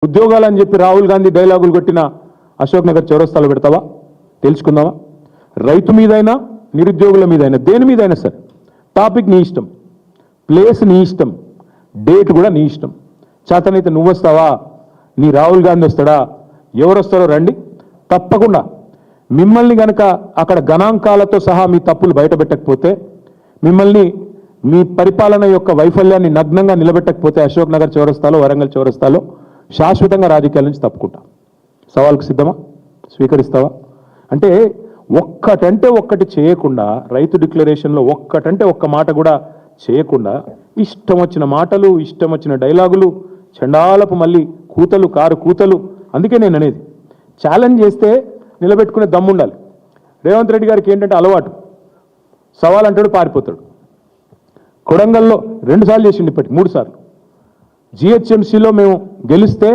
ఉద్యోగాలని చెప్పి రాహుల్ గాంధీ డైలాగులు కొట్టిన అశోక్ నగర్ చౌరస్తాలో పెడతావా? తెలుసుకుందామా? రైతు మీదైనా నిరుద్యోగుల మీదైనా దేని మీదైనా సరే టాపిక్ నీ ఇష్టం, ప్లేస్ నీ ఇష్టం, డేట్ కూడా నీ ఇష్టం. చేతనైతే నువ్వు వస్తావా, నీ రాహుల్ గాంధీ వస్తాడా, ఎవరు వస్తారో రండి. తప్పకుండా మిమ్మల్ని గనక అక్కడ గణాంకాలతో సహా మీ తప్పులు బయటపెట్టకపోతే, మిమ్మల్ని మీ పరిపాలన యొక్క వైఫల్యాన్ని నగ్నంగా నిలబెట్టకపోతే అశోక్ నగర్ చౌరస్తాలో, వరంగల్ చౌరస్తాలో శాశ్వతంగా రాజకీయాల నుంచి తప్పుకుంటా. సవాల్కు సిద్ధమా? స్వీకరిస్తావా? అంటే ఒక్కటంటే ఒక్కటి చేయకుండా, రైతు డిక్లరేషన్లో ఒక్కటంటే ఒక్క మాట కూడా చేయకుండా ఇష్టం వచ్చిన మాటలు, ఇష్టం వచ్చిన డైలాగులు, చండాలపు మళ్ళీ కూతలు, కారు కూతలు. అందుకే నేను అనేది, ఛాలెంజ్ చేస్తే నిలబెట్టుకునే దమ్ము ఉండాలి. రేవంత్ రెడ్డి గారికి ఏంటంటే అలవాటు, సవాల్ అంటాడు, పారిపోతాడు. కొడంగల్లో 2 సార్లు చేసిండు, ఇప్పటికి 3 సార్లు. జిహెచ్ఎంసీలో మేము గెలిస్తే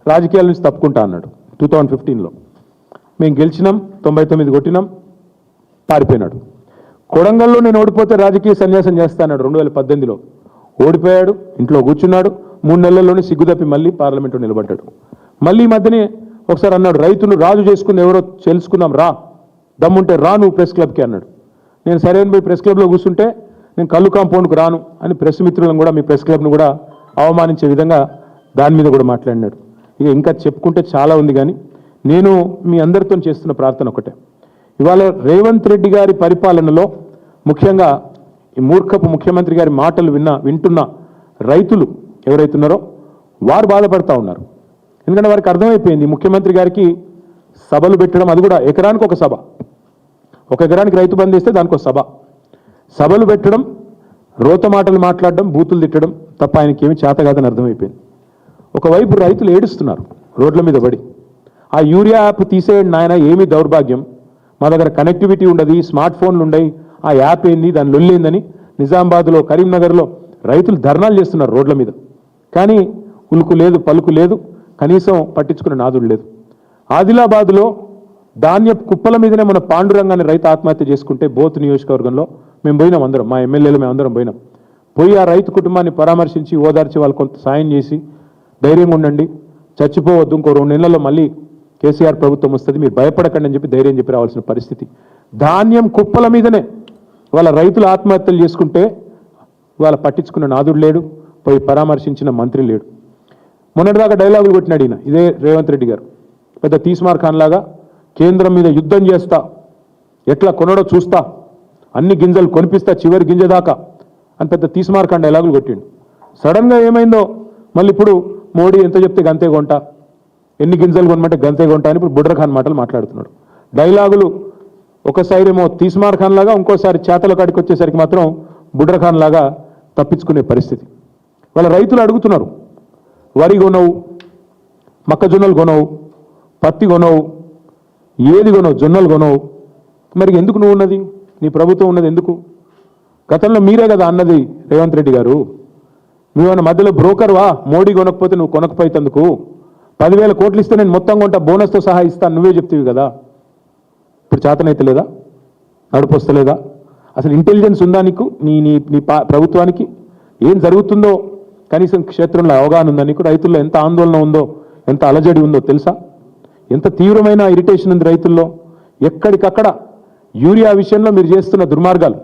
రాజకీయాల నుంచి తప్పుకుంటా అన్నాడు 2015లో. మేము గెలిచినాం, 99 కొట్టినాం, పారిపోయినాడు. కొడంగల్లో నేను ఓడిపోతే రాజకీయ సన్యాసం చేస్తా అన్నాడు 2018లో. ఓడిపోయాడు, ఇంట్లో కూర్చున్నాడు. 3 నెలల్లోనే సిగ్గుదప్పి మళ్ళీ పార్లమెంట్లో నిలబడ్డాడు. మళ్ళీ ఈ మధ్యనే ఒకసారి అన్నాడు, రైతును రాజు చేసుకుని ఎవరో తెలుసుకుందాం రా, దమ్ముంటే రా నువ్వు ప్రెస్ క్లబ్కి అన్నాడు. నేను సరైన పోయి ప్రెస్ క్లబ్లో కూర్చుంటే నేను కళ్ళు కాంపౌండ్కు రాను అని ప్రెస్ మిత్రులను కూడా, మీ ప్రెస్ క్లబ్ను కూడా అవమానించే విధంగా దాని మీద కూడా మాట్లాడినాడు. ఇక ఇంకా చెప్పుకుంటే చాలా ఉంది, కానీ నేను మీ అందరితో చేస్తున్న ప్రార్థన ఒకటే. ఇవాళ రేవంత్ రెడ్డి గారి పరిపాలనలో ముఖ్యంగా ఈ మూర్ఖపు ముఖ్యమంత్రి గారి మాటలు వింటున్న రైతులు ఎవరైతున్నారో వారు బాధపడతా ఉన్నారు. ఎందుకంటే వారికి అర్థమైపోయింది, ముఖ్యమంత్రి గారికి సభలు పెట్టడం, అది కూడా ఎకరానికి ఒక సభ, 1 ఎకరానికి రైతు బంద్ చేస్తే దానికి ఒక సభ, సభలు పెట్టడం, రోత మాటలు మాట్లాడడం, బూతులు తిట్టడం తప్ప ఆయనకి ఏమి చేత కాదని అర్థమైపోయింది. ఒకవైపు రైతులు ఏడుస్తున్నారు రోడ్ల మీద పడి, ఆ యూరియా యాప్ తీసేయండి నాయన, ఏమీ దౌర్భాగ్యం, మా దగ్గర కనెక్టివిటీ ఉండదు, స్మార్ట్ ఫోన్లు ఉండయి, ఆ యాప్ ఏంది, దాని లొల్లేందని నిజామాబాద్లో, కరీంనగర్లో రైతులు ధర్నాలు చేస్తున్నారు రోడ్ల మీద. కానీ ఉలుకు లేదు, పలుకు లేదు, కనీసం పట్టించుకునే నాదుడు లేదు. ఆదిలాబాద్లో ధాన్యపు కుప్పల మీదనే మన పాండురంగాన్ని రైతు ఆత్మహత్య చేసుకుంటే బోత్ నియోజకవర్గంలో మేము పోయినాం, అందరం మా ఎమ్మెల్యేలు మేము అందరం పోయినాం. పోయి ఆ రైతు కుటుంబాన్ని పరామర్శించి ఓదార్చి వాళ్ళు కొంత సాయం చేసి, ధైర్యంగా ఉండండి, చచ్చిపోవద్దు, ఇంకో 2 నెలల్లో మళ్ళీ కేసీఆర్ ప్రభుత్వం వస్తుంది, మీరు భయపడకండి అని చెప్పి ధైర్యం చెప్పి రావాల్సిన పరిస్థితి. ధాన్యం కుప్పల మీదనే వాళ్ళ రైతులు ఆత్మహత్యలు చేసుకుంటే వాళ్ళ పట్టించుకున్న నాదుడు లేడు, పోయి పరామర్శించిన మంత్రి లేడు. మొన్నటిదాకా డైలాగులు కొట్టినాడు ఈయన, ఇదే రేవంత్ రెడ్డి గారు, పెద్ద తీస్మార్ ఖాన్ లాగా కేంద్రం మీద యుద్ధం చేస్తా, ఎట్లా కొనడో చూస్తా, అన్ని గింజలు కొనిపిస్తా చివరి గింజ దాకా అని పెద్ద తీస్మార్ ఖాన్ డైలాగులు కొట్టిండు. సడన్గా ఏమైందో మళ్ళీ ఇప్పుడు మోడీ ఎంత చెప్తే గంతే కొంటా, ఎన్ని గింజలు కొనమంటే గంతే కొంటా అని ఇప్పుడు బుడ్రఖాన్ మాటలు మాట్లాడుతున్నాడు. డైలాగులు ఒకసారి ఏమో తీస్మార్ ఖాన్ లాగా, ఇంకోసారి చేతల కాడికి వచ్చేసరికి మాత్రం బుడ్రఖాన్ లాగా తప్పించుకునే పరిస్థితి. వాళ్ళ రైతులు అడుగుతున్నారు, వరి కొనవు, మొక్కజొన్నలు కొనవు, పత్తి కొనవు, ఏది కొనవు, జొన్నలు కొనవు, మరి ఎందుకు నువ్వు ఉన్నది, నీ ప్రభుత్వం ఉన్నది ఎందుకు? గతంలో మీరే కదా అన్నది రేవంత్ రెడ్డి గారు, నువ్వేమన్నా మధ్యలో బ్రోకర్వా, మోడీ కొనకపోతే నువ్వు కొనకపోయేందుకు 10,000 కోట్లు ఇస్తే నేను మొత్తం కొంటా, బోనస్తో సహా ఇస్తాను, నువ్వే చెప్తీవి కదా. ఇప్పుడు చేతనైతే లేదా, నడుపు వస్తలేదా? అసలు ఇంటెలిజెన్స్ ఉందా నీకు? నీ నీ నీ ప్రభుత్వానికి ఏం జరుగుతుందో కనీసం క్షేత్రంలో అవగాహన ఉందా నీకు? రైతుల్లో ఎంత ఆందోళన ఉందో, ఎంత అలజడి ఉందో తెలుసా? ఎంత తీవ్రమైన ఇరిటేషన్ ఉంది రైతుల్లో. ఎక్కడికక్కడ యూరియా విషయంలో మీరు చేస్తున్న దుర్మార్గాలు,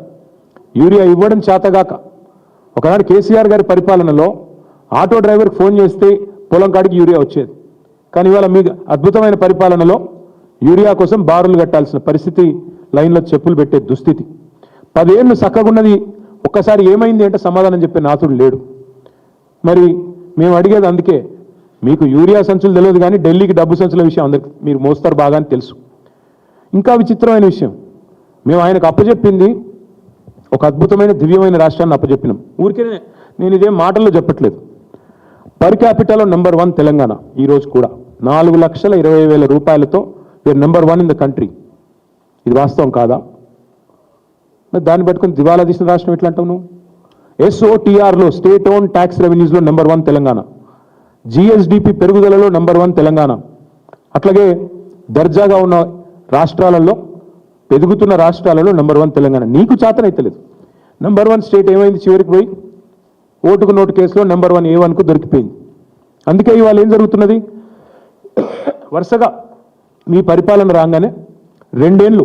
యూరియా ఇవ్వడం చేతగాక. ఒకనాడు కేసీఆర్ గారి పరిపాలనలో ఆటో డ్రైవర్కి ఫోన్ చేస్తే పొలం కాడికి యూరియా వచ్చేది. కానీ ఇవాళ మీ అద్భుతమైన పరిపాలనలో యూరియా కోసం బారులు కట్టాల్సిన పరిస్థితి, లైన్లో చెప్పులు పెట్టే దుస్థితి. 10 ఏళ్ళు చక్కగున్నది, ఒక్కసారి ఏమైంది అంటే సమాధానం చెప్పే నాతుడు లేడు. మరి మేము అడిగేది అందుకే, మీకు యూరియా సంచులు తెలియదు కానీ ఢిల్లీకి డబ్బు సంచుల విషయం అందరికి మీరు మోస్తారు బాగా అని తెలుసు. ఇంకా విచిత్రమైన విషయం, మేము ఆయనకు అప్పచెప్పింది ఒక అద్భుతమైన దివ్యమైన రాష్ట్రాన్ని అప్పచెప్పినాం. ఊరికే నేను ఇదేం మాటల్లో చెప్పట్లేదు. పర్ క్యాపిటల్లో నెంబర్ 1 తెలంగాణ. ఈరోజు కూడా 4,20,000 రూపాయలతో వీఆర్ నెంబర్ 1 ఇన్ ద కంట్రీ. ఇది వాస్తవం కాదా? దాన్ని పెట్టుకుని దివాలా తీసిన రాష్ట్రం ఎట్లా అంటావు నువ్వు? SOTRలో స్టేట్ ఓన్ ట్యాక్స్ రెవెన్యూస్లో నెంబర్ 1 తెలంగాణ, GSDP పెరుగుదలలో నెంబర్ 1 తెలంగాణ. అట్లాగే దర్జాగా ఉన్న రాష్ట్రాలలో, పెరుగుతున్న రాష్ట్రాలలో నెంబర్ 1 తెలంగాణ. నీకు చేతనైతలేదు. నెంబర్ 1 స్టేట్ ఏమైంది? చివరికి పోయి ఓటుకు నోటు కేసులో నెంబర్ 1 A1కు దొరికిపోయింది. అందుకే ఇవాళ ఏం జరుగుతున్నది, వరుసగా మీ పరిపాలన రాగానే 2 ఏళ్ళు